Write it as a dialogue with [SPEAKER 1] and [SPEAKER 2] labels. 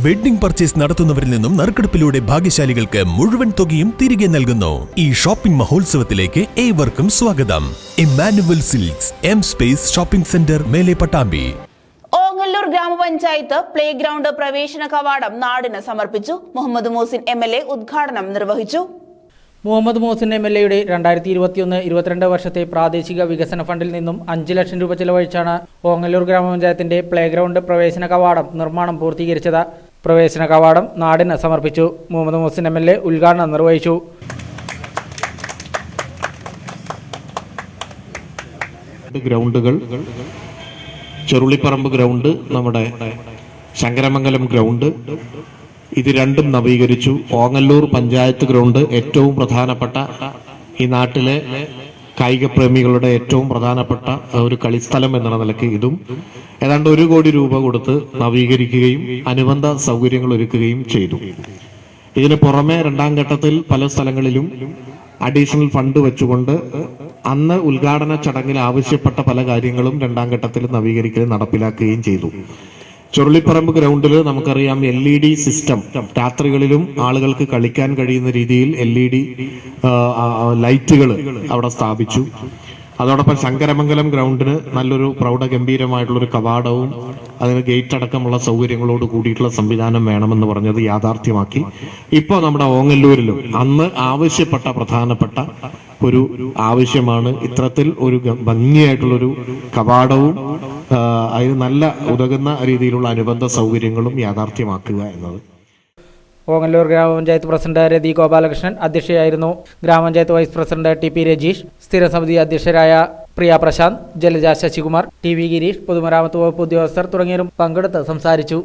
[SPEAKER 1] Wedding purchase നടത്തുന്നവരിൽ നിന്നും നറുക്കെടുപ്പിലൂടെ ഭാഗ്യശാലികൾക്ക് മുഴുവൻ തുകയും തിരികെ നൽകുന്നു. ഈ ഷോപ്പിംഗ് മഹോത്സവത്തിലേക്ക് ഏവർക്കും സ്വാഗതം. Emmanuel silks, M space shopping centre, മേലെ പട്ടാമ്പി.
[SPEAKER 2] ഓങ്ങല്ലൂർ ഗ്രാമപഞ്ചായത്ത് പ്ലേ ഗ്രൗണ്ട് പ്രവേശന കവാടം നാടിന് സമർപ്പിച്ചു. മുഹമ്മദ് മോസിൻ MLA ഉദ്ഘാടനം നിർവഹിച്ചു.
[SPEAKER 3] മുഹമ്മദ് മോസിൻ MLAയുടെ 2021-22 വർഷത്തെ പ്രാദേശിക വികസന ഫണ്ടിൽ നിന്നും 5 ലക്ഷം രൂപ ചെലവഴിച്ചാണ് ഓങ്ങല്ലൂർ ഗ്രാമപഞ്ചായത്തിന്റെ പ്ലേ ഗ്രൗണ്ട് പ്രവേശന കവാടം നിർമ്മാണം പൂർത്തീകരിച്ചത്. പ്രവേശന കവാടം നാടിന് സമർപ്പിച്ചു. മുഹമ്മദ് മോസിൻ MLA ഉദ്ഘാടനം നിർവഹിച്ചു.
[SPEAKER 4] ഗ്രൗണ്ടുകൾ ചെറുളിപ്പറമ്പ് ഗ്രൗണ്ട്, നമ്മുടെ ശങ്കരമംഗലം ഗ്രൗണ്ട്, ഇത് രണ്ടും നവീകരിച്ചു. ഓങ്ങല്ലൂർ പഞ്ചായത്ത് ഗ്രൗണ്ട് ഏറ്റവും പ്രധാനപ്പെട്ട, ഈ നാട്ടിലെ കായിക പ്രേമികളുടെ ഏറ്റവും പ്രധാനപ്പെട്ട ഒരു കളിസ്ഥലം എന്ന നിലയ്ക്ക് ഇതും ഏതാണ്ട് 1 കോടി രൂപ കൊടുത്ത് നവീകരിക്കുകയും അനുബന്ധ സൗകര്യങ്ങൾ ഒരുക്കുകയും ചെയ്തു. ഇതിന് പുറമെ 2ാം ഘട്ടത്തിൽ പല സ്ഥലങ്ങളിലും അഡീഷണൽ ഫണ്ട് വെച്ചുകൊണ്ട് അന്ന് ഉദ്ഘാടന ചടങ്ങിൽ ആവശ്യപ്പെട്ട പല കാര്യങ്ങളും 2ാം ഘട്ടത്തിൽ നവീകരിക്കുകയും നടപ്പിലാക്കുകയും ചെയ്തു. ചുരുളിപ്പറമ്പ് ഗ്രൗണ്ടിൽ നമുക്കറിയാം LED സിസ്റ്റം, രാത്രികളിലും ആളുകൾക്ക് കളിക്കാൻ കഴിയുന്ന രീതിയിൽ LED ലൈറ്റുകൾ അവിടെ സ്ഥാപിച്ചു. അതോടൊപ്പം ശങ്കരമംഗലം ഗ്രൗണ്ടിന് നല്ലൊരു പ്രൗഢഗംഭീരമായിട്ടുള്ളൊരു കവാടവും അതിന് ഗേറ്റ് അടക്കമുള്ള സൗകര്യങ്ങളോട് കൂടിയിട്ടുള്ള സംവിധാനം വേണമെന്ന് പറഞ്ഞത് യാഥാർത്ഥ്യമാക്കി. ഇപ്പോൾ നമ്മുടെ ഓങ്ങല്ലൂരിലും അന്ന് ആവശ്യപ്പെട്ട പ്രധാനപ്പെട്ട ഒരു ആവശ്യമാണ് ഇത്തരത്തിൽ ഒരു ഭംഗിയായിട്ടുള്ളൊരു കവാടവും അതിന് നല്ല ഉതകുന്ന രീതിയിലുള്ള അനുബന്ധ സൗകര്യങ്ങളും യാഥാർത്ഥ്യമാക്കുക എന്നത്.
[SPEAKER 3] ഓങ്ങല്ലൂർ ഗ്രാമപഞ്ചായത്ത് പ്രസിഡന്റ് രതി ഗോപാലകൃഷ്ണൻ അധ്യക്ഷയായിരുന്നു. ഗ്രാമപഞ്ചായത്ത് വൈസ് പ്രസിഡന്റ് TP രജീഷ്, സ്ഥിരസമിതി അധ്യക്ഷരായ പ്രിയ പ്രശാന്ത്, ജലജ ശശികുമാർ, TV ഗിരീഷ്, പൊതുമരാമത്ത് വകുപ്പ് ഉദ്യോഗസ്ഥർ തുടങ്ങിയവരും പങ്കെടുത്ത് സംസാരിച്ചു.